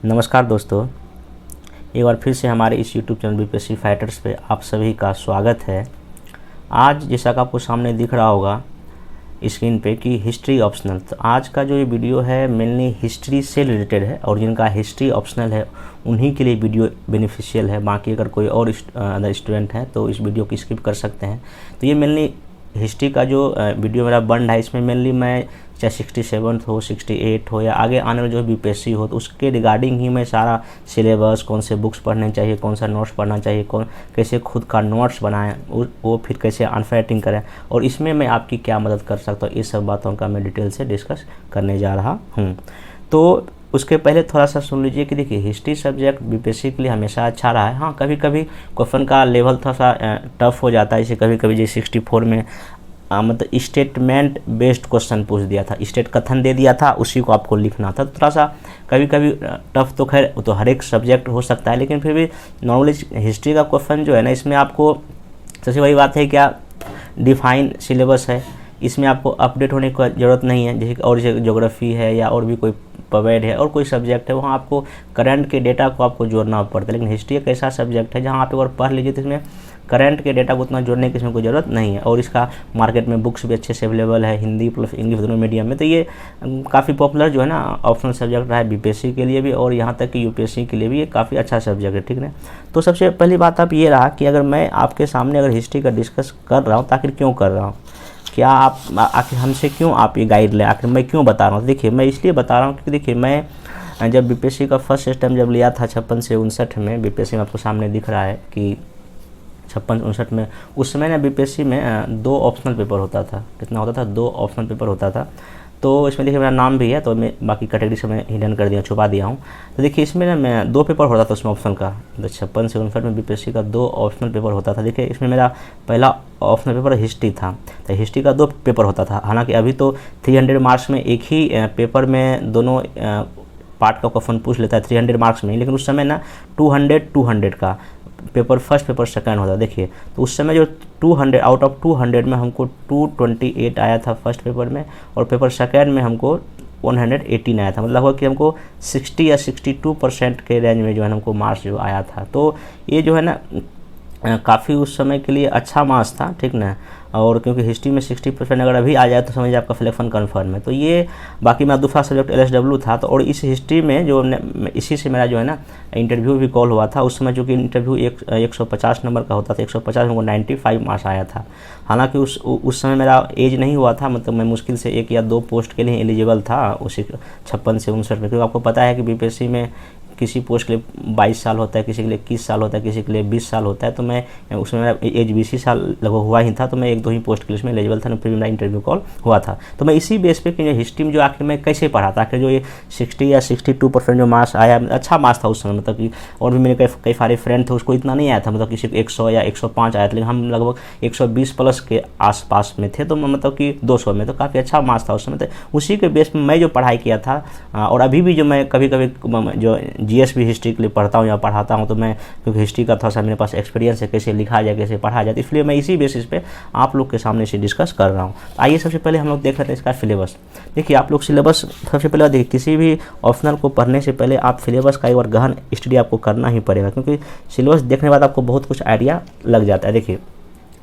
नमस्कार दोस्तों, एक बार फिर से हमारे इस YouTube चैनल बीपीएससी फाइटर्स पे आप सभी का स्वागत है। आज जैसा कि आपको सामने दिख रहा होगा स्क्रीन पे कि हिस्ट्री ऑप्शनल, तो आज का जो ये वीडियो है मेनली हिस्ट्री से रिलेटेड है और जिनका हिस्ट्री ऑप्शनल है उन्हीं के लिए वीडियो बेनिफिशियल है। बाकी अगर कोई और अदर स्टूडेंट हैं तो इस वीडियो को स्किप कर सकते हैं। तो ये मेनली हिस्ट्री का जो वीडियो मेरा बन रहा है, इसमें मेनली मैं चाहे 67 हो, 68 हो या आगे आने वाला जो बीपीएससी हो, तो उसके रिगार्डिंग ही मैं सारा सिलेबस, कौन से बुक्स पढ़ने चाहिए, कौन सा नोट्स पढ़ना चाहिए, कैसे खुद का नोट्स बनाएं, वो फिर कैसे आंसर राइटिंग करें और इसमें मैं आपकी क्या मदद कर सकता हूँ, इस सब बातों का मैं डिटेल से डिस्कस करने जा रहा हूँ। तो उसके पहले थोड़ा सा सुन लीजिए कि देखिए हिस्ट्री सब्जेक्ट बीपीएससी के लिए हमेशा अच्छा रहा है। हाँ, कभी कभी क्वेश्चन का लेवल थोड़ा सा टफ हो जाता है। जैसे कभी कभी जैसे 64 में मतलब स्टेटमेंट बेस्ड क्वेश्चन पूछ दिया था, स्टेट कथन दे दिया था, उसी को आपको लिखना था। थोड़ा सा कभी कभी टफ तो खैर तो हर एक सब्जेक्ट हो सकता है, लेकिन फिर भी नॉर्मली हिस्ट्री का क्वेश्चन जो है ना, इसमें आपको सबसे बड़ी बात है क्या, डिफाइन सिलेबस है, इसमें आपको अपडेट होने की ज़रूरत नहीं है। जैसे और जैसे ज्योग्राफी है या और भी कोई पवेड है और कोई सब्जेक्ट है, वहाँ आपको करंट के डेटा को आपको जोड़ना पड़ता है। लेकिन हिस्ट्री एक ऐसा सब्जेक्ट है जहाँ आप एक बार पढ़ लीजिए तो इसमें करंट के डेटा को उतना जोड़ने की इसमें कोई ज़रूरत नहीं है। और इसका मार्केट में बुक्स भी अच्छे से अवेलेबल है, हिंदी प्लस इंग्लिश दोनों मीडियम में। तो ये काफ़ी पॉपुलर जो है ना ऑप्शनल सब्जेक्ट रहा है बीपीएससी के लिए भी और यहाँ तक कि यूपीएससी के लिए भी ये काफ़ी अच्छा सब्जेक्ट है, ठीक है। तो सबसे पहली बात आप ये रहा कि अगर मैं आपके सामने अगर हिस्ट्री का डिस्कस कर रहा हूँ तो आखिर क्यों कर रहा हूँ, क्या आप आखिर हमसे क्यों आप ये गाइड लें, आखिर मैं क्यों बता रहा हूँ। देखिए मैं इसलिए बता रहा हूँ क्योंकि देखिए मैं जब बीपीएससी का फर्स्ट सिस्टम जब लिया था 56 से 59 में, बीपीएससी में आपको सामने दिख रहा है कि 56-59 में, उस समय ना बीपीएससी में 2 ऑप्शनल पेपर होता था। कितना होता था? 2 ऑप्शनल पेपर होता था। तो इसमें देखिए मेरा नाम भी है, तो मैं बाकी कैटेगरी से मैं हिडन कर दिया, छुपा दिया हूँ। तो देखिए इसमें ना मैं 2 पेपर होता था उसमें ऑप्शन का, 56 से 59 में बीपीएससी का 2 ऑप्शनल पेपर होता था। देखिए इसमें मेरा पहला ऑप्शनल पेपर हिस्ट्री था, तो हिस्ट्री का 2 पेपर होता था। हालांकि अभी तो 300 मार्क्स में एक ही पेपर में दोनों पार्ट का क्वेश्चन पूछ लेता है 300 मार्क्स में, लेकिन उस समय ना 200 का पेपर फर्स्ट पेपर सेकंड होता। देखिए तो उस समय जो 200 आउट ऑफ 200 में हमको 228 आया था फर्स्ट पेपर में और पेपर सेकंड में हमको 118 आया था। मतलब लगभग कि हमको 60 या 62% के रेंज में जो है हमको मार्क्स जो आया था। तो ये जो है ना काफ़ी उस समय के लिए अच्छा मार्क्स था, ठीक ना। और क्योंकि हिस्ट्री में 60% अगर अभी आ जाए तो समझिए आपका सिलेक्शन कन्फर्म है। तो ये बाकी मेरा दूसरा सब्जेक्ट एलएसडब्ल्यू था। तो और इस हिस्ट्री में जो इसी से मेरा जो है ना इंटरव्यू भी कॉल हुआ था। उस समय जो कि इंटरव्यू 150 नंबर का होता था, 150 में को 95 मार्क्स आया था। हालांकि उस समय मेरा एज नहीं हुआ था, मतलब मैं मुश्किल से 1 या 2 पोस्ट के लिए एलिजिबल था उसी 56 से 59 में। क्योंकि आपको पता है कि बीपीएससी में किसी पोस्ट के लिए 22 साल होता है, किसी के लिए 21 साल होता है, किसी के लिए 20 साल होता है। तो मैं उसमें मेरा एज 20 साल लगभग हुआ ही था, तो मैं 1-2 ही पोस्ट के लिए उसमें एलिजिबल था, फिर मेरा इंटरव्यू कॉल हुआ था। तो मैं इसी बेस पे कि हिस्ट्री में जो आखिर मैं कैसे पढ़ा था, आखिर जो ये 60 या 62% जो मार्क्स आया, अच्छा मार्क्स था उस समय। मतलब कि और भी मेरे कई सारे फ्रेंड थे, उसको इतना नहीं आया था, मतलब किसी को 100 या 105 आया था, लेकिन हम लगभग 120 प्लस के आसपास में थे। तो मतलब कि 200 में तो काफ़ी अच्छा मार्क्स था उस समय। तो उसी के बेस में मैं जो पढ़ाई किया था और अभी भी जो मैं कभी कभी जो जीएस भी हिस्ट्री के लिए पढ़ता हूँ या पढ़ाता हूँ, तो मैं क्योंकि हिस्ट्री का थोड़ा सा मेरे पास एक्सपीरियंस है, कैसे लिखा जाए, कैसे पढ़ा जाए, इसलिए मैं इसी बेसिस पे आप लोग के सामने से डिस्कस कर रहा हूँ। आइए सबसे पहले हम लोग देख लेते हैं इसका सिलेबस। देखिए आप लोग सिलेबस सबसे पहले देखिए, किसी भी ऑप्शनल को पढ़ने से पहले आप सिलेबस का एक बार गहन स्टडी आपको करना ही पड़ेगा, क्योंकि सिलेबस देखने के बाद आपको बहुत कुछ आइडिया लग जाता है। देखिए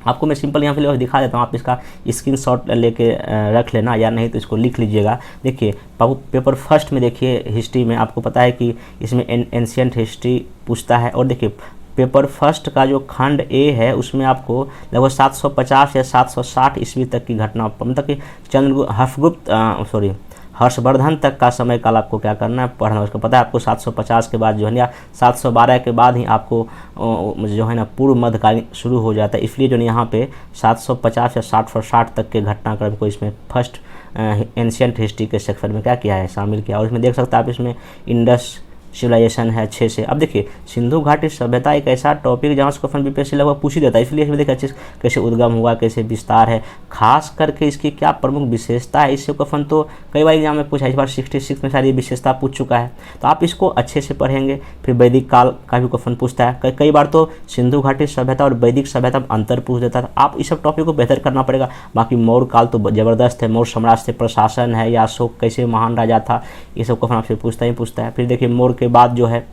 आपको मैं सिंपल यहाँ पे दिखा देता हूँ, आप इसका स्क्रीनशॉट लेके रख लेना या नहीं तो इसको लिख लीजिएगा। देखिए पेपर फर्स्ट में देखिए हिस्ट्री में आपको पता है कि इसमें एंशिएंट हिस्ट्री पूछता है। और देखिए पेपर फर्स्ट का जो खंड ए है उसमें आपको लगभग 750 या 760 ईस्वी तक की घटना, मतलब कि हर्षवर्धन तक का समय काल आपको क्या करना है, पढ़ना। उसको पता है आपको 750 के बाद जो है ना 712 के बाद ही आपको जो है ना पूर्व मध्यकालीन शुरू हो जाता है। इसलिए जो यहाँ पे 750 या 760 तक के घटनाक्रम को इसमें फर्स्ट एंशिएंट हिस्ट्री के सेक्शन में क्या किया है, शामिल किया। और इसमें देख सकते हैं आप, इसमें इंडस सिविलाइजेशन है 6 से। अब देखिए सिंधु घाटी सभ्यता एक ऐसा टॉपिक जहाँ से क्वेश्चन बीपीएससी लगभग पूछ ही देता है, इसलिए इसमें देखिए अच्छे कैसे उद्गम हुआ, कैसे विस्तार है, खास करके इसकी क्या प्रमुख विशेषता है। इससे क्वेश्चन तो कई बार एग्जाम में पूछा, इस बार 66 में सारी विशेषता पूछ चुका है। तो आप इसको अच्छे से पढ़ेंगे। फिर वैदिक काल का भी क्वेश्चन पूछता है, कई बार तो सिंधु घाटी सभ्यता और वैदिक सभ्यता में अंतर पूछ देता था। आप इस सब टॉपिक को बेहतर करना पड़ेगा। बाकी मौर्य काल तो जबरदस्त है, मौर्य साम्राज्य से प्रशासन है या अशोक कैसे महान राजा था, ये सब क्वेश्चन आपसे पूछता ही पूछता है। फिर देखिए मौर्य उसके बाद जो है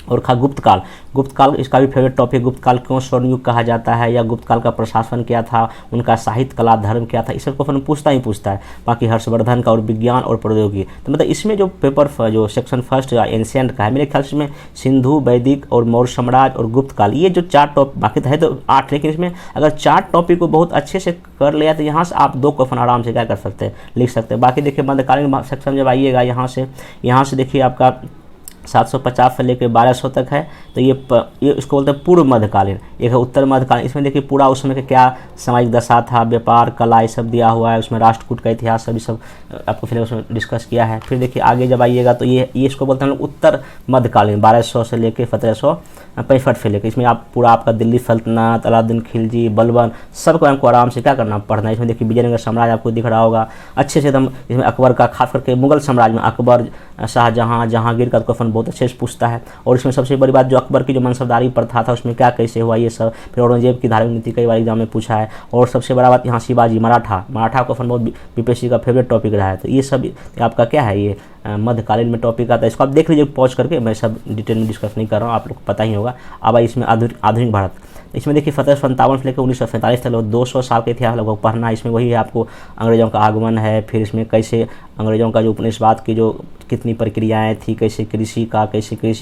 और गुप्त काल, गुप्त काल इसका भी फेवरेट टॉपिक, गुप्त काल क्यों स्वर्ण युग कहा जाता है, या गुप्त काल का प्रशासन क्या था, उनका साहित्य कला धर्म क्या था, इस सब को अपन पूछता ही पूछता है। बाकी हर्षवर्धन का और विज्ञान और प्रौद्योगिकी, तो मतलब इसमें जो पेपर जो सेक्शन फर्स्ट या एंशिएंट का है, मेरे ख्याल से इसमें सिंधु, वैदिक और मौर्य साम्राज्य और गुप्त काल, ये जो 4 टॉपिक, बाकी तो है तो 8, लेकिन इसमें अगर 4 टॉपिक को बहुत अच्छे से कर लिया तो यहाँ से आप 2 क्वेश्चन आराम से क्या कर सकते हैं, लिख सकते हैं। बाकी देखिए मध्यकालीन सेक्शन जब आइएगा यहाँ से देखिए आपका 750 से लेकर 1200 तक है, तो ये इसको बोलते हैं पूर्व मध्यकालीन। एक है उत्तर मध्यकालीन, इसमें देखिए पूरा उस समय का क्या सामाजिक दशा था, व्यापार, कला, ये सब दिया हुआ है, उसमें राष्ट्रकूट का इतिहास सभी सब आपको फिर उसमें डिस्कस किया है। फिर देखिए आगे जब आइएगा तो ये इसको बोलते हैं उत्तर मध्यकालीन, 1200 से लेकर 1765 से लेकर, इसमें आप पूरा आपका दिल्ली सल्तनत, अलाउद्दीन खिलजी, बलबन, सबको हमको आराम से क्या करना पढ़ना है। इसमें देखिए विजयनगर साम्राज्य आपको दिख रहा होगा अच्छे से एकदम, इसमें अकबर का, खास करके मुगल साम्राज्य में अकबर, शाहजहाँ, जहांगीर का क्वेश्चन बहुत अच्छे से पूछता है। और इसमें सबसे बड़ी बात जो अकबर की जो मनसबदारी प्रथा था उसमें क्या कैसे हुआ ये सब, फिर औरंगजेब की धार्मिक नीति कई बार एग्जाम में पूछा है। और सबसे बड़ा बात यहाँ शिवाजी, मराठा क्वेश्चन बहुत बीपीएससी का फेवरेट टॉपिक रहा है। तो ये सब आपका क्या है, ये मध्यकालीन में टॉपिक आता है, इसको आप देख लीजिए पॉज करके, मैं सब डिटेल में डिस्कस नहीं कर रहा हूँ, आप लोग को पता ही होगा। अब इसमें आधुनिक भारत, इसमें देखिए 1757 से लेकर 1947 तक 200 साल का इतिहास लगभग पढ़ना है। इसमें वही है आपको अंग्रेज़ों का आगमन है, फिर इसमें कैसे अंग्रेज़ों का जो उपनिवेशवाद की जो कितनी प्रक्रियाएं थी, कैसे कृषि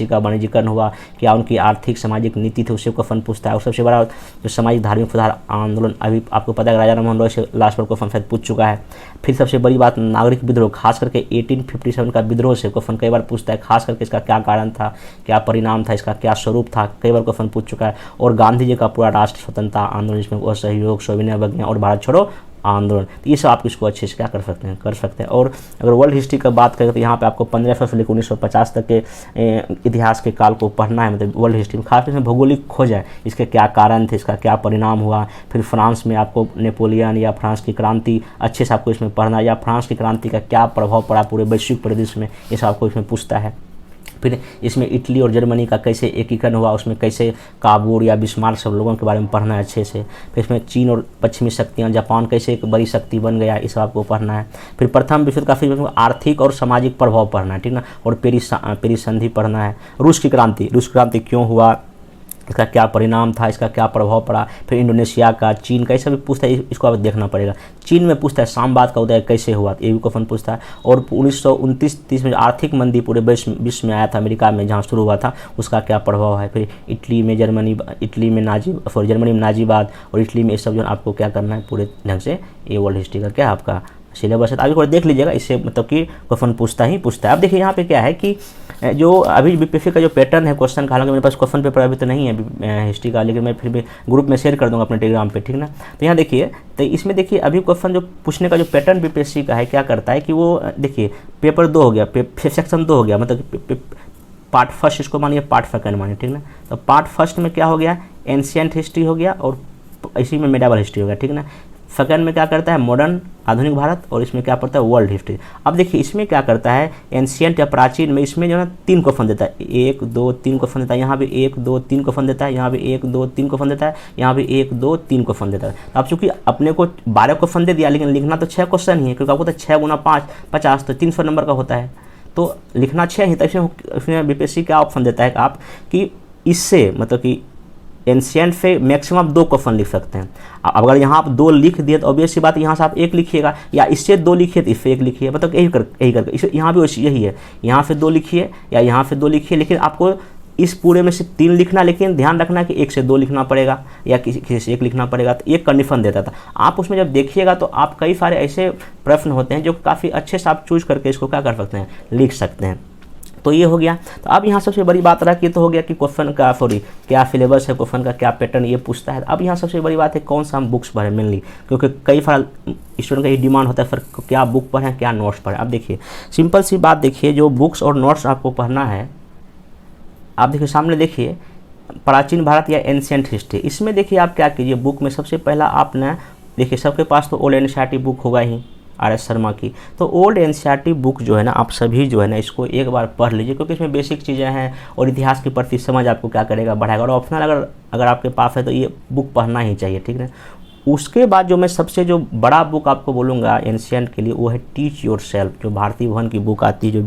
का वाणिज्यीकरण हुआ, क्या उनकी आर्थिक सामाजिक नीति थी, उससे क्वेश्चन पूछता है। और सबसे बड़ा जो सामाजिक धार्मिक सुधार आंदोलन, अभी आपको पता है राजा राममोहन रॉय से लास्ट पर क्वेश्चन शायद पूछ चुका है। फिर सबसे बड़ी बात नागरिक विद्रोह, खास करके 1857 का विद्रोह से क्वेश्चन कई बार पूछता है, खास करके इसका क्या कारण था, क्या परिणाम था, इसका क्या स्वरूप था, कई बार क्वेश्चन पूछ चुका है। और गांधी जी का पूरा राष्ट्र स्वतंत्रता आंदोलन, जिसमें असहयोग, सविनय अवज्ञा और भारत छोड़ो आंदोलन, तो ये सब आप इसको अच्छे से क्या कर सकते हैं। और अगर वर्ल्ड हिस्ट्री का बात करें तो यहाँ पे आपको 1500 से लेकर 1950 तक के इतिहास के काल को पढ़ना है, मतलब वर्ल्ड हिस्ट्री में खास इसमें भौगोलिक खोज है, इसके क्या कारण थे, इसका क्या परिणाम हुआ। फिर फ्रांस में आपको नेपोलियन या फ्रांस की क्रांति अच्छे से आपको इसमें पढ़ना, या फ्रांस की क्रांति का क्या प्रभाव पड़ा पूरे वैश्विक परिदृश्य में, ये सब आपको इसमें पूछता है। फिर इसमें इटली और जर्मनी का कैसे एकीकरण हुआ, उसमें कैसे काबूल या बिस्मार्क सब लोगों के बारे में पढ़ना है अच्छे से। फिर इसमें चीन और पश्चिमी शक्तियाँ, जापान कैसे एक बड़ी शक्ति बन गया, इस आपको पढ़ना है। फिर प्रथम विश्व युद्ध का फिर आर्थिक और सामाजिक प्रभाव पढ़ना है, ठीक ना। और पेरिस संधि पढ़ना है। रूस की क्रांति क्यों हुआ, इसका क्या परिणाम था, इसका क्या प्रभाव पड़ा। फिर इंडोनेशिया का, चीन का, ये सब भी पूछता है, इसको आप देखना पड़ेगा। चीन में पूछता है साम्राज्य का उदय कैसे हुआ, ये भी क्वेश्चन पूछता है। और 1929-30 में जो आर्थिक मंदी पूरे विश्व में आया था, अमेरिका में जहाँ शुरू हुआ था, उसका क्या प्रभाव है। फिर जर्मनी में नाजीवाद और इटली में ये सब जो आपको क्या करना है पूरे ढंग से, ये वर्ल्ड हिस्ट्री का क्या आपका सिलेबस है। तो अभी देख लीजिएगा, इससे मतलब कि क्वेश्चन पूछता ही पूछता है। अब देखिए यहाँ पे क्या है कि जो अभी बीपीएससी का जो पैटर्न है क्वेश्चन का, हालांकि मेरे पास क्वेश्चन पेपर अभी तो नहीं है हिस्ट्री का, लेकिन मैं फिर भी ग्रुप में शेयर कर दूंगा अपने टेलीग्राम पे, ठीक ना। तो यहाँ देखिए, तो इसमें देखिए अभी क्वेश्चन जो पूछने का जो पैटर्न बीपीएससी का है, क्या करता है कि वो देखिए पेपर 2 हो गया, सेक्शन 2 हो गया, मतलब पार्ट फर्स्ट इसको मानिए, पार्ट सेकंड मानिए, ठीक ना। तो पार्ट फर्स्ट में क्या हो गया, एंशिएंट हिस्ट्री हो गया, और इसी में मेडिवल हिस्ट्री हो गया, ठीक ना। सेकंड में क्या करता है, मॉडर्न आधुनिक भारत, और इसमें क्या पड़ता है, वर्ल्ड हिस्ट्री। अब देखिए इसमें क्या करता है, एंशिएंट या प्राचीन में इसमें जो है 3 क्वेश्चन देता है, 1 2 3 क्वेश्चन देता है। यहाँ भी 1 2 3 क्वेश्चन देता है, यहाँ भी 1 2 3 क्वेश्चन देता है, यहाँ भी 1 2 3 क्वेश्चन देता है। तो अब चूंकि अपने को 12 क्वेश्चन दे दिया, लेकिन लिखना तो 6 क्वेश्चन ही है, क्योंकि आपको तो 6 गुना 5 50, तो 300 नंबर का होता है, तो लिखना 6 ही। तो इसमें बीपीएससी क्या ऑप्शन देता है आप कि इससे मतलब कि एंशिएंट से मैक्सिमम आप 2 क्वेश्चन लिख सकते हैं। अगर यहाँ आप 2 लिख दिए तो ऑब्वियस सी बात, यहाँ से आप 1 लिखिएगा, या इससे 2 लिखिए तो इससे 1 लिखिए, मतलब यही करके इसे यहाँ भी यही है, यहाँ से 2 लिखिए या यहाँ से 2 लिखिए, लेकिन आपको इस पूरे में से 3 लिखना, लेकिन ध्यान रखना कि 1 से 2 लिखना पड़ेगा या किसी से 1 लिखना पड़ेगा। तो एक कंडीशन देता था। आप उसमें जब देखिएगा तो आप कई सारे ऐसे प्रश्न होते हैं जो काफ़ी अच्छे से आप चूज करके इसको क्या कर सकते हैं, लिख सकते हैं। तो ये हो गया। तो अब यहाँ सबसे बड़ी बात रहा कि तो हो गया कि क्वेश्चन का क्या सिलेबस है, क्वेश्चन का क्या पैटर्न, ये पूछता है। अब यहाँ सबसे बड़ी बात है कौन सा हम बुक्स पढ़ें मेनली, क्योंकि कई सारा स्टूडेंट का ये डिमांड होता है सर क्या बुक पढ़ें, क्या नोट्स पढ़ें। अब देखिए सिंपल सी बात, देखिए जो बुक्स और नोट्स आपको पढ़ना है, आप देखिए सामने देखिए प्राचीन भारत या एंशिएंट हिस्ट्री। इसमें देखिए आप क्या कीजिए, बुक में सबसे पहला आपने देखिए सबके पास तो ओल्ड एनसीईआरटी बुक होगा ही, RS शर्मा की। तो ओल्ड एनसीईआरटी बुक जो है ना, आप सभी जो है ना इसको एक बार पढ़ लीजिए, क्योंकि इसमें बेसिक चीज़ें हैं और इतिहास के प्रति समझ आपको क्या करेगा, बढ़ाएगा। और ऑप्शनल अगर आपके पास है तो ये बुक पढ़ना ही चाहिए, ठीक है। उसके बाद जो मैं सबसे जो बड़ा बुक आपको बोलूँगा एंशिएंट के लिए, वो है टीच योर सेल्फ, जो भारती भवन की बुक आती है, जो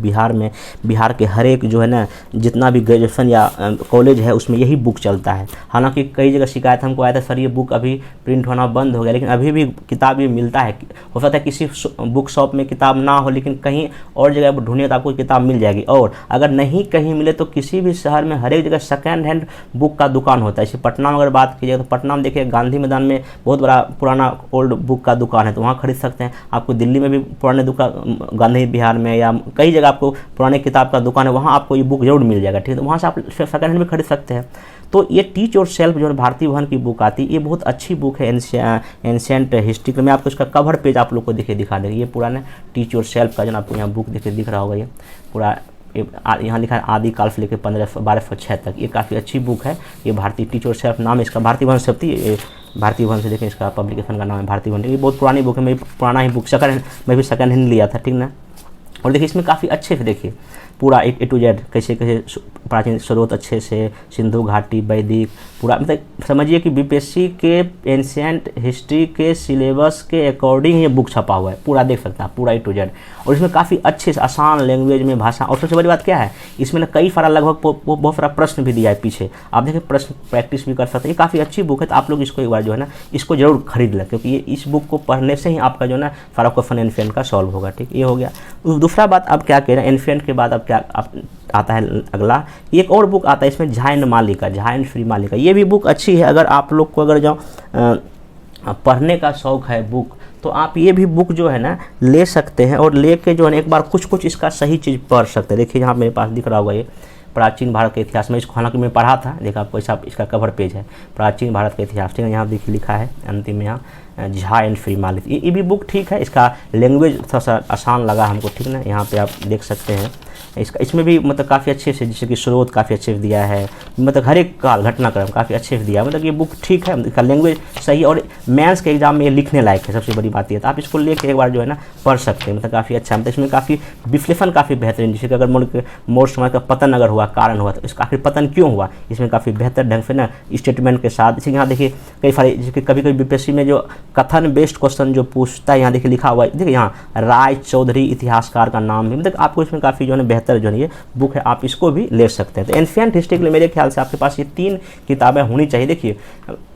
बिहार के हर एक जो है ना जितना भी ग्रेजुएशन या कॉलेज है उसमें यही बुक चलता है। हालांकि कई जगह शिकायत हमको आया था, सर ये बुक अभी प्रिंट होना बंद हो गया, लेकिन अभी भी किताब ये मिलता है। हो सकता है किसी बुक शॉप में किताब ना हो, लेकिन कहीं और जगह ढूंढिए तो आपको किताब मिल जाएगी। और अगर नहीं कहीं मिले तो किसी भी शहर में हर एक जगह सेकेंड हैंड बुक का दुकान होता है। जैसे पटना में अगर बात कीजिएगा तो पटना में देखिए गांधी मैदान में बहुत बड़ा पुराना ओल्ड बुक का दुकान है, तो वहाँ खरीद सकते हैं। आपको दिल्ली में भी पुराने दुकान, गांधी बिहार में या कई जगह आपको पुराने किताब का दुकान है, वहाँ आपको ये बुक जरूर मिल जाएगा, ठीक है। तो वहाँ से आप सेकेंड हैंड भी खरीद सकते हैं। तो ये टीच योर सेल्फ जो है भारती भवन की बुक आती है, ये बहुत अच्छी बुक है एंशिएंट हिस्ट्री की। मैं आपको इसका कवर पेज आप लोग को दिखा देंगे। ये पुराना टीच योर सेल्फ का जो आपको यहाँ बुक दिख रहा होगा, ये पूरा यहाँ लिखा है आदि काल से लेकर 1206 तक। ये काफ़ी अच्छी बुक है। ये भारतीय टीच योर सेल्फ नाम है इसका, भारती भवन से थी, भारती भवन से देखें इसका पब्लिकेशन का नाम है भारती भवन। ये बहुत पुरानी बुक है, मैं पुराना ही बुक मैं भी सेकेंड हैंड लिया था, ठीक ना। और देखिए इसमें काफ़ी अच्छे से देखिए पूरा ए टू जेड कैसे प्राचीन स्रोत अच्छे से, सिंधु घाटी, वैदिक, पूरा मतलब समझिए कि बीपीएससी के एंशिएंट हिस्ट्री के सिलेबस के अकॉर्डिंग ये बुक छपा हुआ है, पूरा देख सकते हैं पूरा ए टू जेड। और इसमें काफ़ी अच्छे से आसान लैंग्वेज में भाषा, और सबसे बड़ी बात क्या है इसमें ना कई सारा लगभग बहुत सारा प्रश्न भी दिया है पीछे, आप देखिए प्रश्न प्रैक्टिस भी कर सकते हैं। ये काफ़ी अच्छी बुक है, तो आप लोग इसको एक बार जो है ना इसको जरूर खरीद लें, क्योंकि ये इस बुक को पढ़ने से ही आपका जो है ना सारा क्वेश्चन एंशिएंट का सॉल्व होगा, ठीक। ये हो गया। दूसरा बात आप क्या कह रहे हैं, एंशिएंट के बाद अब क्या आता है अगला, एक और बुक आता है इसमें झायन मालिका, झायन श्री मालिका। ये भी बुक अच्छी है। अगर आप लोग को अगर जो पढ़ने का शौक़ है बुक, तो आप ये भी बुक जो है ना ले सकते हैं, और लेके जो है एक बार कुछ इसका सही चीज़ पढ़ सकते हैं। देखिए यहाँ मेरे पास दिख रहा होगा ये प्राचीन भारत के इतिहास में, इसको हालांकि मैं पढ़ा था, देखा आपको ऐसा इसका कवर पेज है, प्राचीन भारत का इतिहास, ठीक है। यहाँ देखिए लिखा है अंतिम में यहाँ झा एंड फ्री मालिक। ये भी बुक ठीक है, इसका लैंग्वेज थोड़ा सा आसान लगा हमको, ठीक ना। यहाँ पे आप देख सकते हैं इसमें भी मतलब काफ़ी अच्छे से, जैसे कि स्रोत काफ़ी अच्छे से दिया है, मतलब हर एक काल घटनाक्रम काफ़ी अच्छे से दिया है। मतलब ये बुक ठीक है, इसका लैंग्वेज सही, और मेंस के एग्जाम में ये लिखने लायक है, सबसे बड़ी बात ये। तो आप इसको लेके एक बार जो है ना पढ़ सकते हैं, मतलब काफ़ी अच्छा। मतलब इसमें काफ़ी विश्लेषण काफ़ी बेहतरीन, जैसे कि अगर मोर समय का पतन अगर हुआ, कारण हुआ, तो इसका आखिर पतन क्यों हुआ, इसमें काफ़ी बेहतर ढंग से ना स्टेटमेंट के साथ। जैसे यहाँ देखिए कई सारे, जैसे कभी बीपीएससी में जो कथन बेस्ड क्वेश्चन जो पूछता है, यहाँ देखिए लिखा हुआ है, देखिए यहाँ राय चौधरी इतिहासकार का नाम भी, मतलब आपको इसमें काफ़ी जो है बेहतर जो है ये बुक है, आप इसको भी ले सकते हैं। तो एंशिएंट हिस्ट्री के लिए मेरे ख्याल से आपके पास ये 3 किताबें होनी चाहिए। देखिए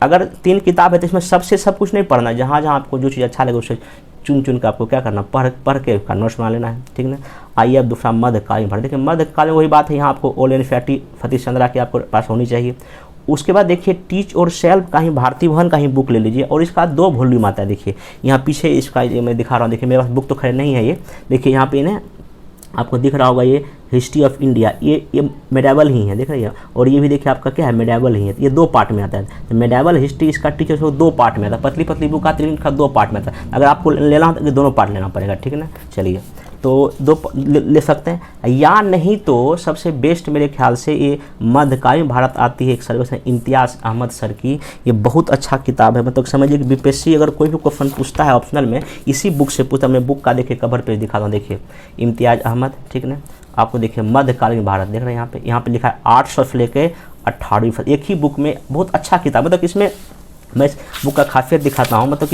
अगर 3 किताब है तो इसमें सब कुछ नहीं पढ़ना, जहाँ आपको जो चीज़ अच्छा लगे उसे चुन के आपको क्या करना, पढ़ के उसका नोट्स बना लेना है, ठीक ना। आइए अब दूसरा मध्यकालीन भारत। देखिए मध्यकाल में वही बात है, यहाँ आपको ओल एंड सतीश चंद्रा की आपको पास होनी चाहिए। उसके बाद देखिए टीच और सेल्फ का ही भारती भवन का ही बुक ले लीजिए, और इसका 2 वॉल्यूम आता है। देखिए यहाँ पीछे इसका मैं दिखा रहा हूँ, देखिए मेरे पास बुक तो खैर नहीं है ये, देखिए यहाँ पे ना आपको दिख रहा होगा ये हिस्ट्री ऑफ इंडिया, ये मेडावल ही है, देख रही है। और ये भी देखिए आपका क्या है, मेडावल ही है। ये 2 पार्ट में आता है। तो मेडावल हिस्ट्री इसका टीचर को 2 पार्ट में आता है, पतली बुक आती है, इनका 2 पार्ट में आता है। अगर आपको लेना हो तो दोनों पार्ट लेना पड़ेगा, ठीक है ना। चलिए तो 2 ले सकते हैं, या नहीं तो सबसे बेस्ट मेरे ख्याल से ये मध्यकालीन भारत आती है, एक सर्विस है इम्तियाज़ अहमद सर की। ये बहुत अच्छा किताब है, मतलब समझिए कि बीपीएससी अगर कोई भी क्वेश्चन पूछता है ऑप्शनल में, इसी बुक से पूछता। मैं बुक का देखिए कवर पेज दिखाता हूँ, देखिए इम्तियाज़ अहमद, ठीक ना। आपको देखिए मध्यकालीन भारत देख रहे हैं, यहाँ पे लिखा है 800 से लेकर 18वीं, एक ही बुक में बहुत अच्छा किताब। मतलब इसमें मैं इस बुक का खासियत दिखाता हूँ, मतलब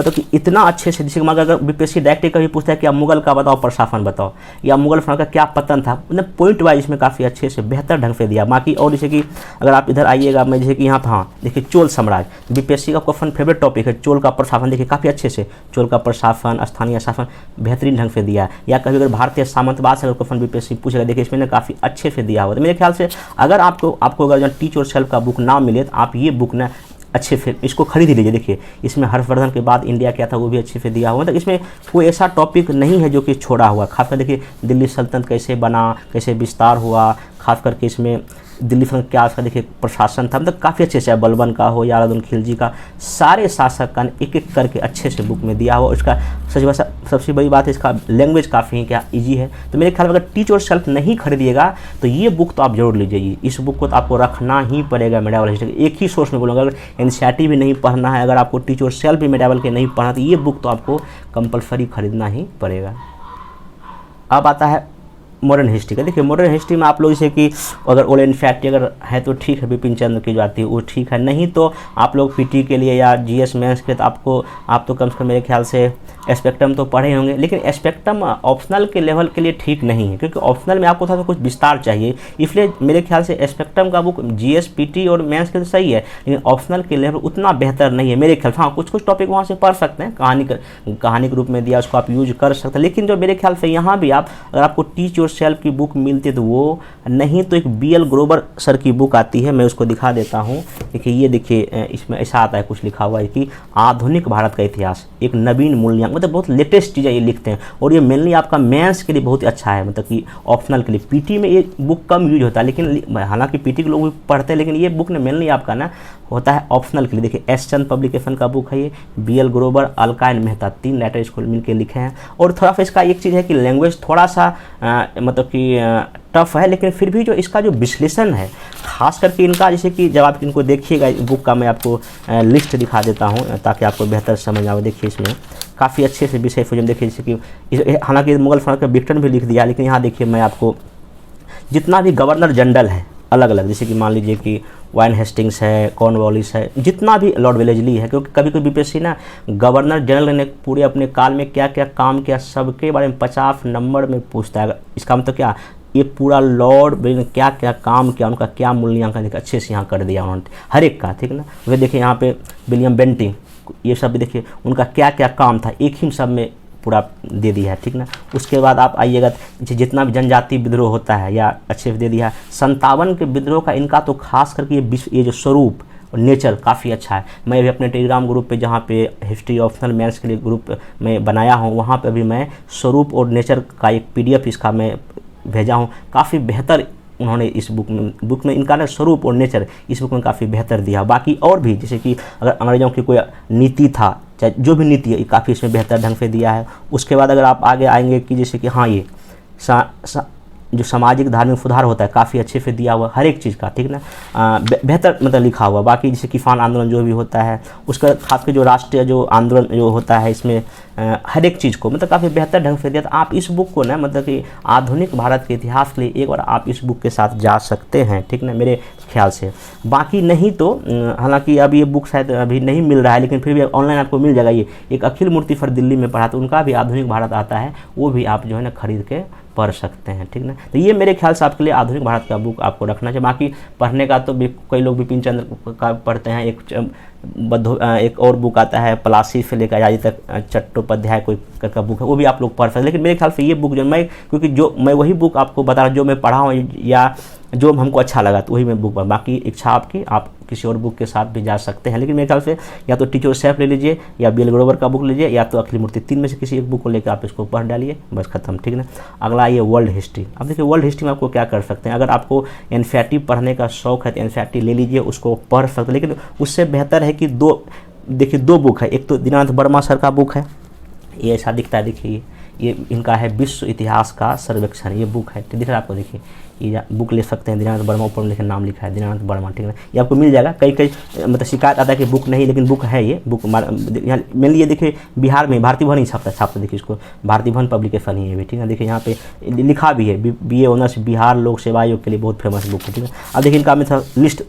कि इतना अच्छे से, जैसे अगर बीपीएससी डायरेक्ट कभी पूछता है कि आप मुगल का बताओ, प्रशासन बताओ, या मुगल फौज का क्या पतन था, मतलब पॉइंट वाइज इसमें काफ़ी अच्छे से बेहतर ढंग से दिया। बाकी और जैसे कि अगर आप इधर आइएगा, मैं जैसे कि यहाँ हाँ देखिए चोल साम्राज्य, बीपीएससी का क्वेश्चन फेवरेट टॉपिक है, चोल का प्रशासन। देखिए काफ़ी अच्छे से चोल का प्रशासन, स्थानीय शासन बेहतरीन ढंग से दिया। या कभी अगर भारतीय सामंतवाद से अगर क्वेश्चन बीपीएससी पूछेगा, देखिए इसमें काफ़ी अच्छे से दिया हुआ। तो मेरे ख्याल से अगर आपको अगर जो टीच और सेल्फ का बुक ना मिले, तो आप ये बुक ना अच्छे से इसको खरीद लीजिए। देखिए इसमें हर्षवर्धन के बाद इंडिया क्या था वो भी अच्छे से दिया हुआ, मतलब इसमें कोई ऐसा टॉपिक नहीं है जो कि छोड़ा हुआ। खासकर देखिए दिल्ली सल्तनत कैसे बना, कैसे विस्तार हुआ, खास करके इसमें दिल्ली सल्तनत क्या उसका देखिए प्रशासन था, मतलब काफ़ी अच्छे से, बलबन का हो या अलाउद्दीन खिलजी का, सारे शासक का एक एक करके अच्छे से बुक में दिया हुआ। इसका सबसे बड़ी बात है इसका लैंग्वेज काफ़ी क्या ईजी है। तो मेरे ख्याल में अगर टीच और सेल्फ नहीं खरीदिएगा तो ये बुक तो आप जरूर लीजिए। इस बुक को तो आपको रखना ही पड़ेगा मेडावल हिस्ट्री। एक ही सोर्स में बोलूँगा, अगर एनसीईआरटी भी नहीं पढ़ना है, अगर आपको टीच और सेल्फ भी मेडावल के नहीं पढ़ना, तो ये बुक तो आपको कंपलसरी खरीदना ही पड़ेगा। अब आता है मॉडर्न हिस्ट्री का। देखिए मॉडर्न हिस्ट्री में आप लोग जैसे कि अगर ओल्ड एंड फैक्ट अगर है तो ठीक है, बिपिन चंद्र की जो आती है वो ठीक है, नहीं तो आप लोग पीटी के लिए या जीएस मेंस के तो आप तो कम से कम मेरे ख्याल से स्पेक्ट्रम तो पढ़े होंगे, लेकिन स्पेक्ट्रम ऑप्शनल के लेवल के लिए ठीक नहीं है, क्योंकि ऑप्शनल में आपको थोड़ा सा कुछ विस्तार चाहिए। इसलिए मेरे ख्याल से स्पेक्ट्रम का बुक जीएस पीटी और मेंस के लिए सही है, लेकिन ऑप्शनल के लेवल उतना बेहतर नहीं है मेरे ख्याल से। हाँ कुछ कुछ टॉपिक वहाँ से पढ़ सकते हैं, कहानी के रूप में दिया उसको आप यूज कर सकते हैं, लेकिन जो मेरे ख्याल से यहाँ भी आप अगर आपको टीच योरसेल्फ की बुक मिलती है तो वो नहीं, तो एक बीएल ग्रोवर सर की बुक आती है, मैं उसको दिखा देता हूँ। देखिए ये देखिए इसमें ऐसा आता है, कुछ लिखा हुआ है कि आधुनिक भारत का इतिहास एक नवीन मूल्यांकन, मतलब बहुत लेटेस्ट चीज़ें ये लिखते हैं, और ये मेनली आपका मेंस के लिए बहुत अच्छा है, मतलब कि ऑप्शनल के लिए। पीटी में ये बुक कम यूज होता है, लेकिन हालांकि पीटी के लोग भी पढ़ते हैं, लेकिन ये बुक ने मेनली आपका ना होता है ऑप्शनल के लिए। देखिए एस चंद पब्लिकेशन का बुक है ये, BL Grover, Alka and Mehta, 3 writer school मिलकर लिखे हैं। और थोड़ा सा इसका एक चीज़ है कि लैंग्वेज थोड़ा सा मतलब कि टफ है, लेकिन फिर भी जो इसका जो विश्लेषण है, खास करके इनका, जैसे कि जब आप इनको देखिएगा बुक का मैं आपको लिस्ट दिखा देता हूँ ताकि आपको बेहतर समझ आए। देखिए इसमें काफ़ी अच्छे से विषय फुजम, देखिए जैसे कि हालांकि मुगल फौज का विक्टन भी लिख दिया, लेकिन यहाँ देखिए मैं आपको जितना भी गवर्नर जनरल है अलग अलग, जैसे कि मान लीजिए कि वाइन हेस्टिंग्स है, कॉर्नवालिस है, जितना भी लॉर्ड वेलेस्ली है, क्योंकि कभी कभी बीपीएससी ना गवर्नर जनरल ने पूरे अपने काल में क्या क्या काम किया सबके बारे में 50 नंबर में पूछता है। इसका मतलब क्या, ये पूरा लॉर्ड ने क्या क्या काम किया, उनका क्या मूल्यांकन अच्छे से यहाँ कर दिया उन्होंने हर एक का, ठीक ना। वह देखिए यहाँ पे विलियम बेंटिंग, ये सब भी देखिए उनका क्या क्या काम था, एक ही सब में पूरा दे दिया है, ठीक ना। उसके बाद आप आइएगा जितना भी जनजाति विद्रोह होता है या अच्छे से दे दिया है। 57 के विद्रोह का इनका तो खास करके ये जो स्वरूप और नेचर काफ़ी अच्छा है। मैं भी अपने टेलीग्राम ग्रुप पे, जहाँ पे हिस्ट्री ऑप्शनल मेंस के लिए ग्रुप में बनाया हूँ, वहाँ पे भी मैं स्वरूप और नेचर का एक पीडीएफ इसका मैं भेजा हूँ। काफ़ी बेहतर उन्होंने इस बुक में इनका ना स्वरूप और नेचर इस बुक में काफ़ी बेहतर दिया। बाकी और भी जैसे कि अगर अंग्रेजों की कोई नीति था, चाहे जो भी नीति है, ये काफ़ी इसमें बेहतर ढंग से दिया है। उसके बाद अगर आप आगे आएंगे कि जैसे कि हाँ ये जो सामाजिक धार्मिक सुधार होता है काफ़ी अच्छे से दिया हुआ हर एक चीज़ का, ठीक ना, बेहतर मतलब लिखा हुआ। बाकी जैसे किसान आंदोलन जो भी होता है उसका खास कर जो राष्ट्रीय जो आंदोलन जो होता है इसमें हर एक चीज़ को मतलब काफ़ी बेहतर ढंग से दिया। तो आप इस बुक को ना मतलब कि आधुनिक भारत के इतिहास के लिए एक बार आप इस बुक के साथ जा सकते हैं, ठीक ना, मेरे ख्याल से। बाकी नहीं तो हालांकि अब ये बुक शायद अभी नहीं मिल रहा है, लेकिन फिर भी ऑनलाइन आपको मिल जाएगा। ये एक अखिल मूर्ति फर दिल्ली में पढ़ा, तो उनका भी आधुनिक भारत आता है, वो भी आप जो है ना खरीद के पढ़ सकते हैं, ठीक ना। तो ये मेरे ख्याल से आपके लिए आधुनिक भारत का बुक आपको रखना चाहिए। बाकी पढ़ने का तो कई लोग बिपिन चंद्र का पढ़ते हैं, एक और बुक आता है पलासी से लेकर आजादी तक चट्टोपाध्याय कोई का बुक है, वो भी आप लोग पढ़ सकते हैं। लेकिन मेरे ख्याल से ये बुक जो क्योंकि जो मैं वही बुक आपको बता रहा हूँ जो मैं पढ़ा हूँ या जो हमको अच्छा लगा तो वही मैं बुक पढ़। बाकी इच्छा आपकी, आप किसी और बुक के साथ भी जा सकते हैं, लेकिन मेरे ख्याल से या तो टीच योरसेल्फ ले लीजिए या बीएल ग्रोवर का बुक लीजिए या तो अखिल मूर्ति, 3 में से किसी एक बुक को लेकर आप इसको पढ़ डालिए, बस खत्म, ठीक ना। अगला ये वर्ल्ड हिस्ट्री। अब देखिए वर्ल्ड हिस्ट्री में आपको क्या कर सकते हैं, अगर आपको एनसीईआरटी पढ़ने का शौक है तो एनसीईआरटी ले लीजिए, उसको पढ़ सकते हैं। लेकिन उससे बेहतर है कि दो बुक है। एक तो दीनानाथ वर्मा सर का बुक है, ये ऐसा दिखता है, देखिए ये इनका है विश्व इतिहास का सर्वेक्षण, ये बुक है, दिख रहा है आपको, देखिए ये बुक ले सकते हैं। दीनानाथ वर्मा ऊपर में नाम लिखा है दीनानाथ वर्मा, ठीक है, ये आपको मिल जाएगा। कई मतलब शिकायत आता है कि बुक नहीं, लेकिन बुक है ये बुक। यहाँ मेनली ये देखिए बिहार में भारतीय भवन ही छापता देखिए इसको, भारतीय भवन पब्लिकेशन ही है भी, ठीक है। देखिए यहाँ पे लिखा भी है बीए ऑनर्स बिहार लोक सेवा आयोग के लिए बहुत फेमस बुक है, ठीक है। अब देखिए इनका मैं लिस्ट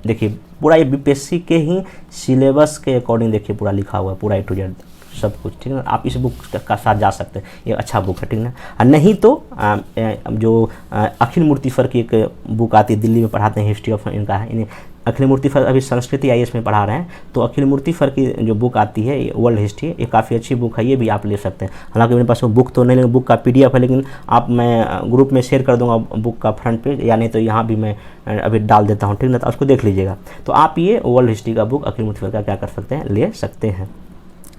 देखिए पूरा ये बीपीएससी के ही सिलेबस के अकॉर्डिंग देखिए पूरा लिखा हुआ है, पूरा A to Z सब कुछ, ठीक है। आप इस बुक का साथ जा सकते हैं, ये अच्छा बुक है, ठीक है। नहीं तो जो अखिल मूर्ति फर की एक बुक आती है, दिल्ली में पढ़ाते हैं, हिस्ट्री ऑफ इनका है, इन्हें अखिल मूर्ति फर अभी संस्कृति आईएएस में पढ़ा रहे हैं, तो अखिल मूर्ति फर की जो बुक आती है ये वर्ल्ड हिस्ट्री, ये काफ़ी अच्छी बुक है, ये भी आप ले सकते हैं। हालांकि मेरे पास वो बुक तो नहीं, लेकिन बुक का पीडीएफ है, लेकिन आप मैं ग्रुप में शेयर कर दूंगा बुक का फ्रंट पेज, या नहीं तो यहाँ भी मैं अभी डाल देता हूँ, ठीक ना, तो उसको देख लीजिएगा। तो आप ये वर्ल्ड हिस्ट्री का बुक अखिल मूर्ति फर का क्या कर सकते हैं, ले सकते हैं,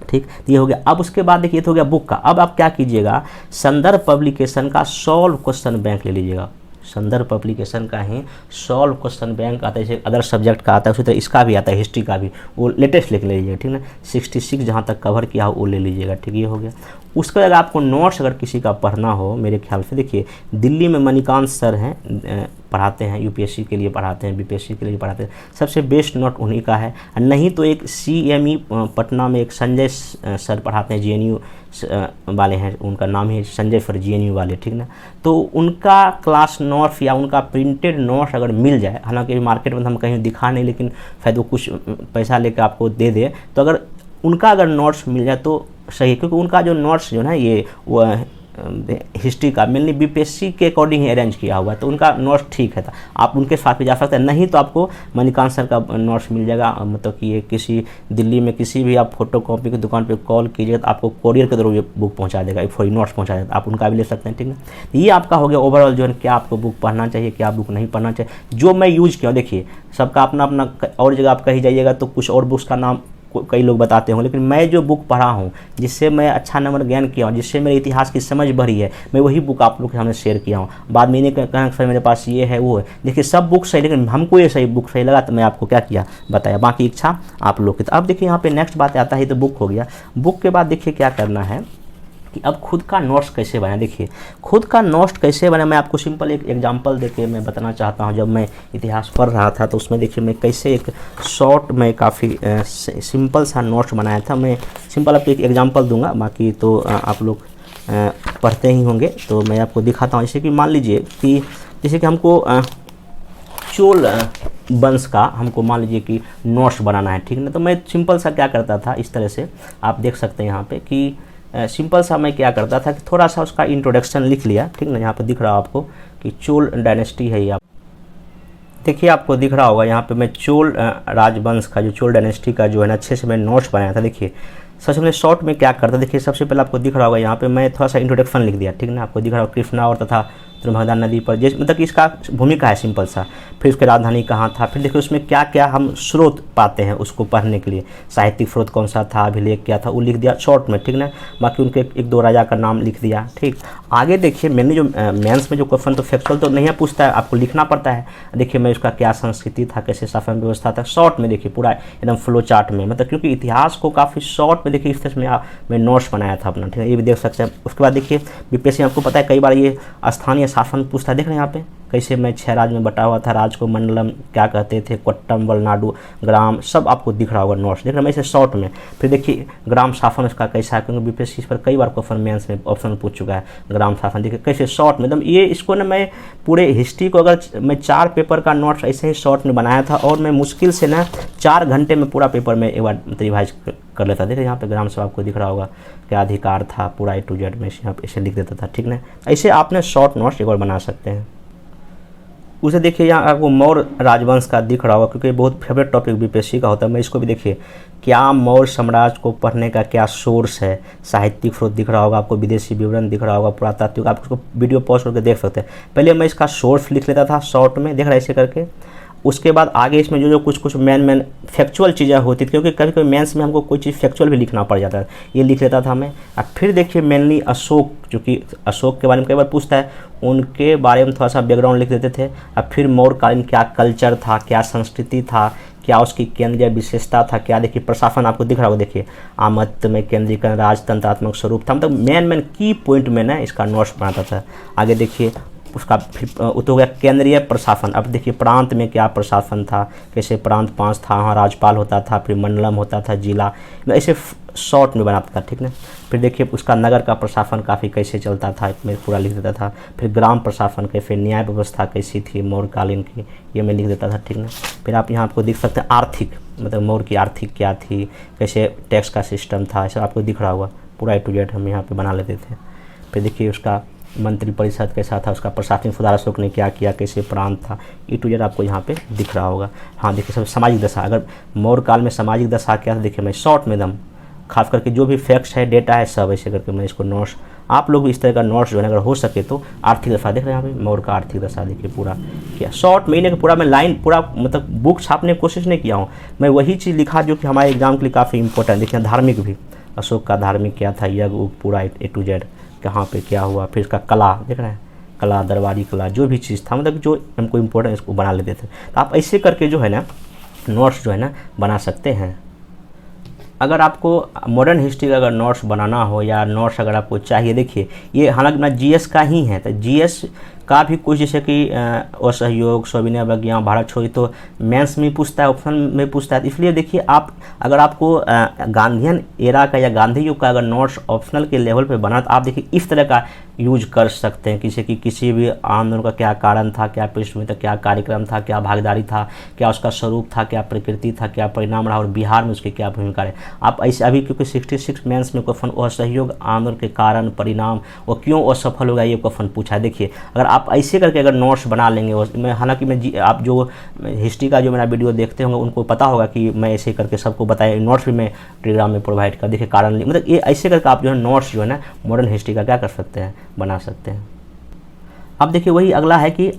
ठीक। तो ये हो गया। अब उसके बाद देखिए ये तो हो गया बुक का। अब आप क्या कीजिएगा, संदर्भ पब्लिकेशन का सॉल्व क्वेश्चन बैंक ले लीजिएगा। संदर्भ पब्लिकेशन का ही सॉल्व क्वेश्चन बैंक आता है, जैसे अदर सब्जेक्ट का आता है उसी तरह इसका भी आता है, हिस्ट्री का भी, वो लेटेस्ट लिख लीजिएगा, ठीक ना। 66 जहाँ तक कवर किया हो वो ले लीजिएगा, ठीक, ये हो गया। उसके बाद आपको नोट्स अगर किसी का पढ़ना हो, मेरे ख्याल से देखिए दिल्ली में मणिकांत सर हैं, पढ़ाते हैं, यूपीएससी के लिए पढ़ाते हैं, बीपीएससी के लिए पढ़ाते हैं, सबसे बेस्ट नोट उन्हीं का है। नहीं तो एक CME पटना में एक संजय सर पढ़ाते हैं, GNU वाले हैं, उनका नाम ही संजय फर्जीएनयू वाले, ठीक ना। तो उनका क्लास नोट्स या उनका प्रिंटेड नोट्स अगर मिल जाए, हालांकि मार्केट में हम कहीं दिखा नहीं, लेकिन शायद वो कुछ पैसा लेकर आपको दे दे, तो अगर उनका अगर नोट्स मिल जाए तो सही, क्योंकि उनका जो नोट्स जो है ये वो हिस्ट्री का मेनली बीपीएससी के अकॉर्डिंग ही अरेंज किया हुआ है, तो उनका नोट्स ठीक है, तो आप उनके साथ भी जा सकते हैं। नहीं तो आपको मणिकांत सर का नोट्स मिल जाएगा, मतलब कि ये किसी दिल्ली में किसी भी आप फोटो कॉपी की दुकान पे कॉल कीजिएगा तो आपको कोरियर के थ्रू ये बुक पहुंचा देगा, एक नोट्स पहुंचा देगा, आप उनका भी ले सकते हैं, ठीक है। ये आपका हो गया ओवरऑल जो है क्या आपको बुक पढ़ना चाहिए, क्या बुक नहीं पढ़ना चाहिए। जो मैं यूज किया, देखिए सबका अपना अपना, और जगह आप कहीं जाइएगा तो कुछ और बुक्स का नाम कई लोग बताते हों, लेकिन मैं जो बुक पढ़ा हूँ, जिससे मैं अच्छा नंबर गेन किया हूँ, जिससे मेरे इतिहास की समझ बढ़ी है, मैं वही बुक आप लोग के सामने शेयर किया हूँ। बाद में इन्हें कहना सर मेरे पास ये है वो है, देखिए सब बुक सही, लेकिन हमको ये सही बुक सही लगा तो मैं आपको क्या किया बताया, बाकी इच्छा आप लोग की। तो अब देखिए यहाँ पे नेक्स्ट बात आता है, तो बुक हो गया। बुक के बाद देखिए क्या करना है कि अब खुद का नोट्स कैसे बनाए। देखिए खुद का नोट्स कैसे बनाए, मैं आपको सिंपल एक एग्जांपल देके मैं बताना चाहता हूं। जब मैं इतिहास पढ़ रहा था तो उसमें देखिए मैं कैसे एक शॉर्ट में काफ़ी सिंपल सा नोट्स बनाया था। मैं सिंपल आपको एक एग्जांपल दूंगा, बाकी तो आप लोग पढ़ते ही होंगे, तो मैं आपको दिखाता हूँ। जैसे कि मान लीजिए कि जैसे कि हमको चोल वंश का हमको मान लीजिए कि नोट्स बनाना है, ठीक है ना। तो मैं सिंपल सा क्या करता था, इस तरह से आप देख सकते हैं यहाँ पे कि सिंपल सा मैं क्या करता था कि थोड़ा सा उसका इंट्रोडक्शन लिख लिया, ठीक ना। यहाँ पे दिख रहा है आपको कि चोल डायनेस्टी है, ये आप देखिए आपको दिख रहा होगा यहाँ पे मैं चोल राजवंश का जो चोल डायनेस्टी का जो है ना अच्छे से मैं नोट्स बनाया था। देखिए सबसे पहले शॉर्ट में क्या करता, देखिए सबसे पहले आपको दिख रहा होगा यहाँ पे मैं थोड़ा सा इंट्रोडक्शन लिख दिया, ठीक ना। आपको दिख रहा होगा कृष्णा और तथा तुंगभद्रा नदी पर, जैसे मतलब कि इसका भूमिका है सिंपल सा, फिर उसकी राजधानी कहाँ था, फिर देखिए उसमें क्या क्या हम स्रोत पाते हैं उसको पढ़ने के लिए, साहित्यिक स्रोत कौन सा था, अभिलेख क्या था, वो लिख दिया शॉर्ट में, ठीक ना। बाकी उनके एक दो राजा का नाम लिख दिया, ठीक। आगे देखिए मैंने जो मेंस में जो क्वेश्चन तो फैक्चुअल तो नहीं पूछता है, आपको लिखना पड़ता है। देखिए मैं उसका क्या संस्कृति था, कैसे शासन व्यवस्था था, शॉर्ट में देखिए पूरा एकदम फ्लो चार्ट में, मतलब क्योंकि इतिहास को काफ़ी शॉर्ट में देखिए इस तरह में मैं नोट्स बनाया था अपना, ठीक है। ये भी देख सकते हैं। उसके बाद देखिए बीपीएससी आपको पता है कई बार ये स्थानीय शासन पूछता है, देख रहे हैं यहाँ पे कैसे मैं 6 राज्य में बटा हुआ था, राज्य को मंडलम क्या कहते थे, कोट्टम, वलनाडु, ग्राम, सब आपको दिख रहा होगा नोट्स, देख रहे हैं मैं इसे शॉर्ट में। फिर देखिए ग्राम शासन उसका कैसा है, क्योंकि बीपीएससी इस पर कई बार क्वेश्चन मेंस में ऑप्शन पूछ चुका है, ग्राम शासन देखिए कैसे शॉर्ट में एकदम। ये इसको ना मैं पूरे हिस्ट्री को अगर मैं 4 पेपर का नोट्स ऐसे ही शॉर्ट में बनाया था, और मैं मुश्किल से ना 4 घंटे में पूरा पेपर में एक बार रिवाइज कर लेता। देखिए यहाँ पे ग्राम सभा आपको दिख रहा होगा क्या अधिकार था, पूरा A to Z में यहाँ पे ऐसे लिख देता था, ठीक ना। ऐसे आपने शॉर्ट नोट्स एक बार बना सकते हैं। उसे देखिए यहाँ आपको मौर्य राजवंश का दिख रहा होगा, क्योंकि बहुत फेवरेट टॉपिक बीपीएससी का होता है। मैं इसको भी देखिए क्या मौर्य साम्राज्य को पढ़ने का क्या सोर्स है, साहित्यिक स्रोत दिख रहा होगा आपको, विदेशी विवरण दिख रहा होगा, पुरातात्विक, आप उसको वीडियो पॉज करके देख सकते हैं। पहले मैं इसका सोर्स लिख लेता था शॉर्ट में, देख रहा है ऐसे करके। उसके बाद आगे इसमें जो कुछ मेन फैक्चुअल चीज़ें होती थी, क्योंकि कभी कभी मेंस में हमको कोई चीज़ फैक्चुअल भी लिखना पड़ जाता है, ये लिख लेता था मैं। और फिर देखिए मेनली अशोक, जो कि अशोक के बारे में कई बार पूछता है, उनके बारे में थोड़ा सा बैकग्राउंड लिख देते थे। और फिर मौर्यकालीन क्या कल्चर था, क्या संस्कृति था, क्या उसकी केंद्रीय विशेषता था, क्या देखिए प्रशासन आपको दिख रहा होगा, देखिए आमत में केंद्रीकरण, राजतंत्रात्मक स्वरूप था, मतलब मेन की पॉइंट में ना इसका नोट्स बनाता था। आगे देखिए उसका फिर तो हो गया केंद्रीय प्रशासन। अब देखिए प्रांत में क्या प्रशासन था, कैसे प्रांत 5 था, वहाँ राज्यपाल होता था, फिर मंडलम होता था, जिला, ऐसे शॉर्ट में बनाता था, ठीक ना। फिर देखिए उसका नगर का प्रशासन काफ़ी कैसे चलता था, मैं पूरा लिख देता था। फिर ग्राम प्रशासन कैसे, न्याय व्यवस्था कैसी थी मौर्यकालीन की, ये मैं लिख देता था, ठीक ना। फिर आप यहाँ आपको दिख सकते हैं आर्थिक, मतलब मौर्य की आर्थिक क्या थी, कैसे टैक्स का सिस्टम था, ऐसा आपको दिख रहा होगा, पूरा A to Z हम यहाँ पर बना लेते थे। फिर देखिए उसका मंत्री परिषद कैसा था, उसका प्रशासनिक सुधार अशोक ने क्या किया, कैसे प्रांत था, A to Z आपको यहाँ पे दिख रहा होगा। हाँ देखिए सब सामाजिक दशा, अगर मौर्य काल में सामाजिक दशा क्या था, देखिए मैं शॉर्ट में दम खास करके जो भी फैक्ट्स है, डेटा है, सब ऐसे करके मैं इसको नोट्स, आप लोग भी इस तरह का नोट्स जो है अगर हो सके तो आर्थिक दशा देख रहे हैं यहाँ पे, मौर्य का आर्थिक दशा देखिए पूरा क्या शॉर्ट महीने का पूरा मैं लाइन पूरा मतलब बुक छापने की कोशिश नहीं किया हूँ, मैं वही चीज़ लिखा जो कि हमारे एग्जाम के लिए काफ़ी इंपॉर्टेंट। देखिए धार्मिक भी, अशोक का धार्मिक क्या था, यज्ञ पूरा A to Z कहाँ पे क्या हुआ, फिर इसका कला देख रहे हैं, कला दरबारी कला, जो भी चीज़ था मतलब जो हमको इम्पोर्टेंट इसको बना लेते थे। तो आप ऐसे करके जो है ना नोट्स जो है ना बना सकते हैं। अगर आपको मॉडर्न हिस्ट्री का अगर नोट्स बनाना हो या नोट्स अगर आपको चाहिए, देखिए ये हालांकि मैं GS का ही है, तो GS का भी कुछ जैसे कि असहयोग, सविनय अवज्ञा, भारत छोड़ो तो मेंस में पूछता है, ऑप्शन में पूछता है। इसलिए देखिए आप अगर आपको गांधीयन एरा का या गांधी युग का अगर नोट्स ऑप्शनल के लेवल पे बना तो आप देखिए इस तरह का यूज कर सकते हैं। किसी भी आंदोलन का क्या कारण था, क्या पृष्ठभूमि था, क्या कार्यक्रम था, क्या भागीदारी था, क्या उसका स्वरूप था, क्या प्रकृति था, क्या परिणाम रहा और बिहार में उसकी क्या भूमिका है। आप ऐसे अभी क्योंकि 66 मेंस में क्वेश्चन असहयोग आंदोलन के कारण, परिणाम वो क्यों असफल हो गया ये क्वेश्चन पूछा है। देखिए अगर आप ऐसे करके अगर नोट्स बना लेंगे, हालांकि आप जो हिस्ट्री का जो मेरा वीडियो देखते होंगे उनको पता होगा कि मैं ऐसे करके सबको बताया, नोट्स भी मैं टेलीग्राम में प्रोवाइड कर। देखिए कारण मतलब ये ऐसे करके आप जो है नोट्स जो है ना मॉडर्न हिस्ट्री का क्या कर सकते हैं, बना सकते हैं। अब देखिए वही अगला है कि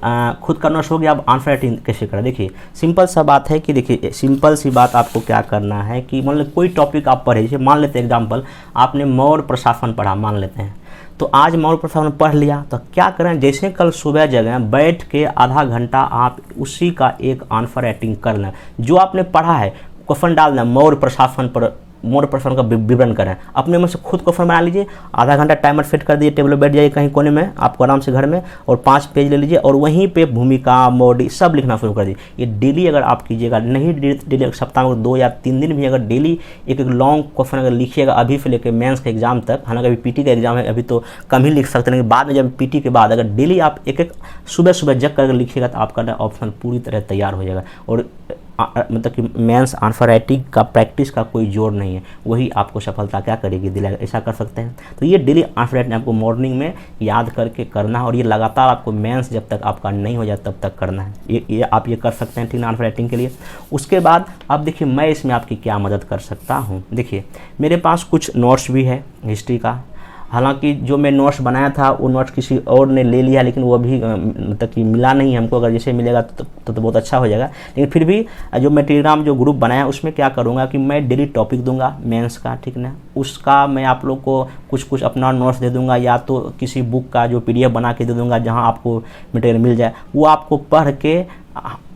खुद का नोट्स हो गया, अब आंसर राइटिंग कैसे करें। देखिए सिंपल सा बात है कि देखिए सिंपल सी बात आपको क्या करना है कि मान लो कोई टॉपिक आप पढ़े, जैसे मान लेते हैं एग्जांपल आपने मौर्य प्रशासन पढ़ा मान लेते हैं, तो आज मौर्य प्रशासन पढ़ लिया तो क्या करें, जैसे कल सुबह जगह बैठ के आधा घंटा आप उसी का एक आंसर राइटिंग करना, जो आपने पढ़ा है क्वेश्चन डाल दें मौर्य प्रशासन पर, मौर्य प्रशासन का विवरण करें, अपने में से खुद क्वेश्चन बना लीजिए, आधा घंटा टाइमर सेट कर दीजिए, टेबल पर बैठ जाइए कहीं कोने में आपको आराम से घर में, और 5 पेज ले लीजिए और वहीं पे भूमिका, मोडी सब लिखना शुरू कर दीजिए। ये डेली अगर आप कीजिएगा, नहीं डेली सप्ताह में 2 या 3 दिन भी अगर डेली एक लॉन्ग क्वेश्चन अगर लिखिएगा अभी से लेकर मेंस के एग्जाम तक, हालांकि अभी पीटी का एग्जाम है अभी तो कम ही लिख सकते हैं, लेकिन बाद में जब पीटी के बाद अगर डेली आप एक सुबह सुबह जग कर लिखिएगा तो आपका ऑप्शन पूरी तरह तैयार हो जाएगा। और मतलब कि मेंस आंसर राइटिंग का प्रैक्टिस का कोई जोर नहीं है, वही आपको सफलता क्या करेगी, दिलाएगा। ऐसा कर सकते हैं। तो ये डेली आंसर राइटिंग आपको मॉर्निंग में याद करके करना है और ये लगातार आपको मेंस जब तक आपका नहीं हो जाए तब तक करना है। ये आप ये कर सकते हैं, ठीक है, आंसर राइटिंग के लिए। उसके बाद अब देखिए मैं इसमें आपकी क्या मदद कर सकता हूँ। देखिए मेरे पास कुछ नोट्स भी है हिस्ट्री का, हालांकि जो मैं नोट्स बनाया था वो नोट्स किसी और ने ले लिया, लेकिन वो अभी मतलब कि मिला नहीं हमको। अगर जैसे मिलेगा तो बहुत अच्छा हो जाएगा। लेकिन फिर भी जो मैं टेलीग्राम जो ग्रुप बनाया उसमें क्या करूँगा कि मैं डेली टॉपिक दूंगा मेंस का, ठीक ना, उसका मैं आप लोग को कुछ कुछ अपना नोट्स दे दूंगा, या तो किसी बुक का जो PDF बना के दे दूंगा जहाँ आपको मटेरियल मिल जाए, वो आपको पढ़ के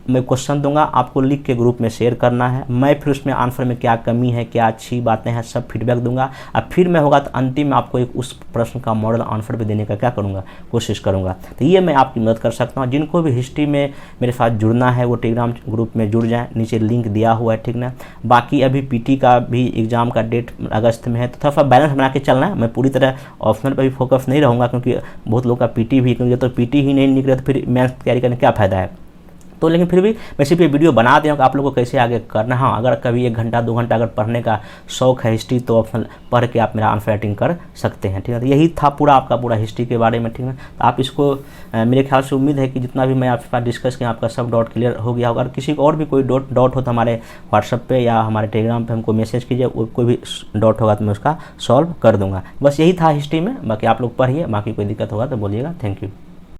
मैं क्वेश्चन दूंगा, आपको लिख के ग्रुप में शेयर करना है। मैं फिर उसमें आंसर में क्या कमी है, क्या अच्छी बातें हैं, सब फीडबैक दूंगा। और फिर मैं होगा तो अंतिम में आपको एक उस प्रश्न का मॉडल आंसर भी देने का क्या करूंगा, कोशिश करूंगा। तो ये मैं आपकी मदद कर सकता हूँ। जिनको भी हिस्ट्री में मेरे साथ जुड़ना है वो टेलीग्राम ग्रुप में जुड़ जाएँ, नीचे लिंक दिया हुआ है, ठीक ना। बाकी अभी PT का भी एग्ज़ाम का डेट अगस्त में है, तो थोड़ा सा बैलेंस बना के चलना है। मैं पूरी तरह ऑप्शनल पर भी फोकस नहीं रहूँगा, क्योंकि बहुत लोग का PT भी, क्योंकि तो PT ही नहीं निकले तो फिर मेंस तैयारी करने क्या फ़ायदा है। तो लेकिन फिर भी मैं सिर्फ ये वीडियो बना दे रहा हूँ कि आप लोगों को कैसे आगे करना। हाँ, अगर कभी 1 घंटा 2 घंटा अगर पढ़ने का शौक है हिस्ट्री, तो ऑप्शन पढ़ के आप मेरा आंसर राइटिंग कर सकते हैं, ठीक है। तो यही था पूरा आपका पूरा हिस्ट्री के बारे में, ठीक है। तो आप इसको मेरे ख्याल से उम्मीद है कि जितना भी मैं आपके पास डिस्कस किया आपका सब डाउट क्लियर हो गया होगा। अगर किसी को और भी कोई डाउट हो तो हमारे व्हाट्सएप पे या हमारे टेलीग्राम पे हमको मैसेज कीजिए, कोई भी डाउट होगा तो मैं उसका सॉल्व कर दूँगा। बस यही था हिस्ट्री में। बाकी आप लोग पढ़िए, बाकी कोई दिक्कत होगा तो बोलिएगा। Thank you.